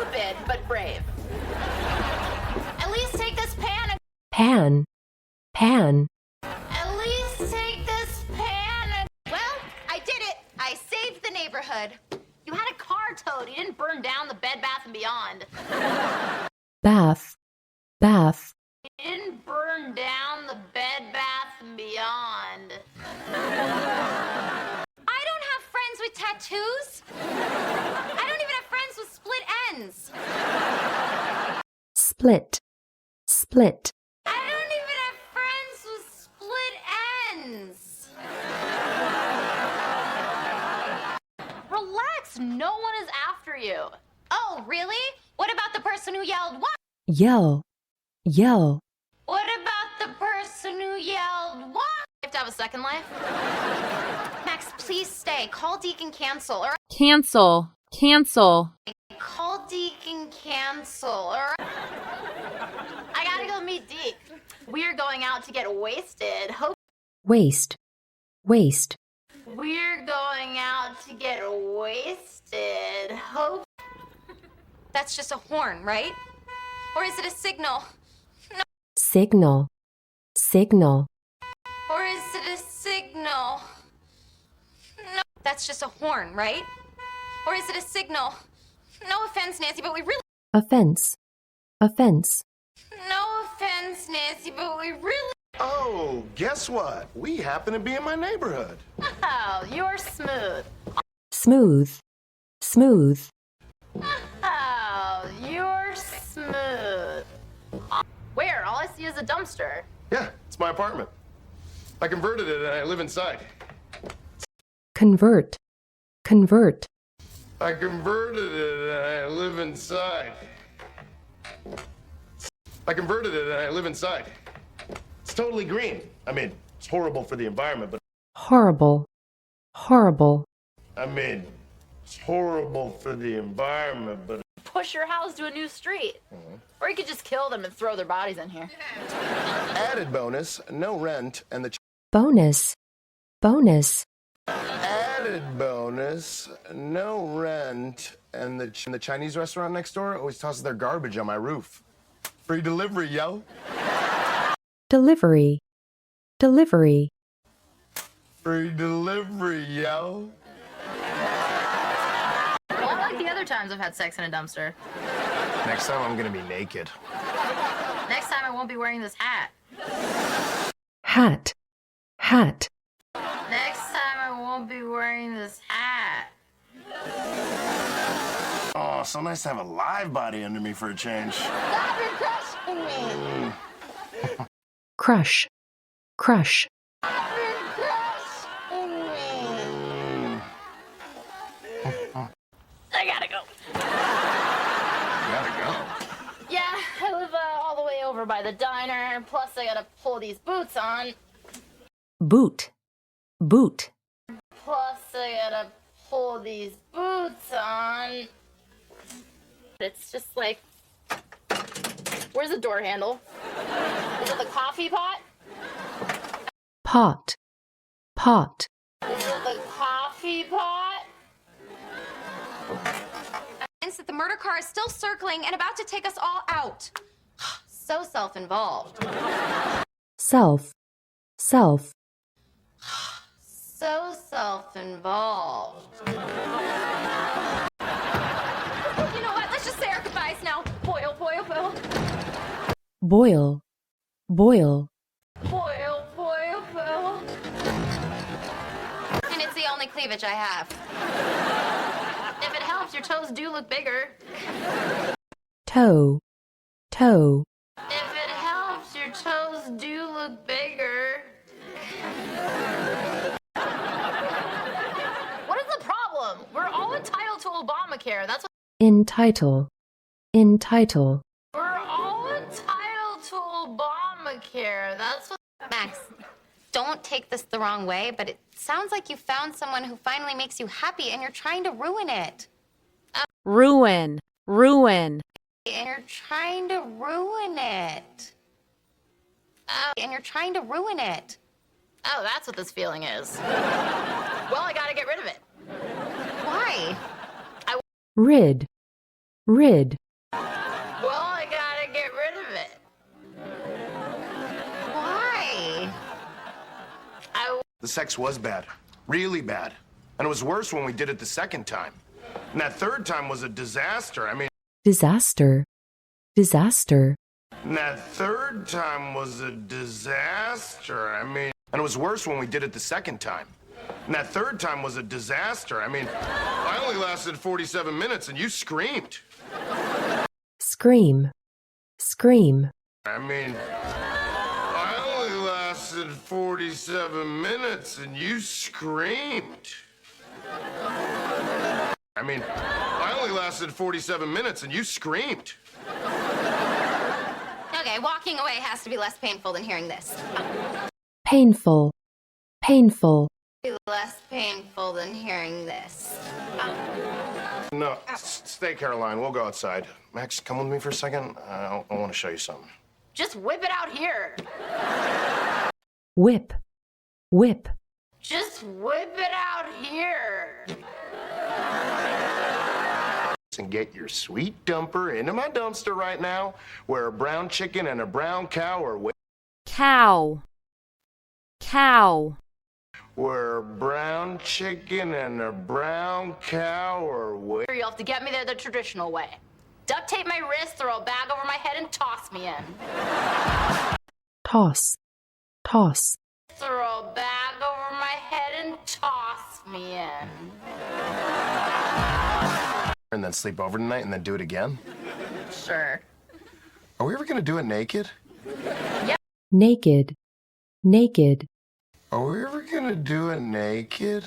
stupid, but brave. At least take this pan and... Pan. At least take this pan and... Well, I did it. I saved the neighborhood. You had a car towed. You didn't burn down the Bed Bath & Beyond. Bath. You didn't burn down the Bed Bath & Beyond. I don't have friends with tattoos. I don't even have friends with split ends. Split. I don't even have friends with split ends. Relax, no one is after you. Oh, really? What about the person who yelled, what? Yell. What about the person who yelled, what? You have to have a second life? Max, please stay. Call Deacon cancel, or... Cancel. Call Deacon cancel, or... I gotta go meet Deke. We're going out to get wasted. Waste. We're going out to get wasted. Hope. That's just a horn, right? Or is it a signal? No. Signal. Or is it a signal? No. That's just a horn, right? Or is it a signal? No offense, Nancy, but we really... Offense. No offense, Nancy, but we really... Oh, guess what? We happen to be in my neighborhood. Oh, you're smooth. Smooth. Oh, you're smooth. Where? All I see is a dumpster. Yeah, it's my apartment. I converted it and I live inside. Convert. I converted it and I live inside. It's totally green. I mean, it's horrible for the environment, but... Horrible. I mean, it's horrible for the environment, but... Push your house to a new street. Or you could just kill them and throw their bodies in here. Added bonus, no rent, and the... Bonus. Added bonus, no rent, and the Chinese restaurant next door always tosses their garbage on my roof. Free delivery, yo. Delivery. Free delivery, yo. Well, I like the other times I've had sex in a dumpster. Next time I'm gonna be naked. Next time I won't be wearing this hat. Hat. Next time I won't be wearing this hat. Oh, so nice to have a live body under me for a change. Stop your crushing me. Crush. Stop your crushing me. I gotta go. Gotta go. Yeah, I live all the way over by the diner. Plus, I gotta pull these boots on. Boot. Plus, I gotta pull these boots on. It's just like... Where's the door handle? Is it the coffee pot? Pot. Is it the coffee pot? That the murder car is still circling and about to take us all out. So self-involved. Self. So self-involved. You know what? Let's just say our goodbyes now. Boil. Boil. And it's the only cleavage I have. If it helps, your toes do look bigger. Toe. If it helps, your toes do look bigger. What is the problem? We're all entitled to Obamacare. That's what... Entitle. We're all entitled to Obamacare. That's what... Max, don't take this the wrong way, but it sounds like you found someone who finally makes you happy and you're trying to ruin it. Ruin. And you're trying to ruin it. Oh, that's what this feeling is. Well, I gotta get rid of it. Why? Rid. rid, Well, I gotta get rid of it. Why? The sex was bad. Really bad. And it was worse when we did it the second time. And that third time was a disaster. I mean, disaster, disaster, and that third time was a disaster. I mean, and it was worse when we did it the second time. And that third time was a disaster. I mean, I only lasted 47 minutes and you screamed. scream, scream, I mean, I only lasted 47 minutes and you screamed. I mean, I only lasted 47 minutes and you screamed. Okay, walking away has to be less painful than hearing this. painful, painful, Be less painful than hearing this. No, stay, Caroline. We'll go outside. Max, come with me for a second. I want to show you something. Just whip it out here. whip, whip, Just whip it out here. And get your sweet dumper into my dumpster right now, where a brown chicken and a brown cow are cow, cow, where a brown chicken and a brown cow are You'll have to get me there the traditional way. Duct tape my wrist, throw a bag over my head, and toss me in. toss, toss, Throw a bag over my head and toss me in. and then sleep over tonight and then do it again? Sure. Are we ever gonna do it naked? naked, naked, Are we ever gonna do it naked?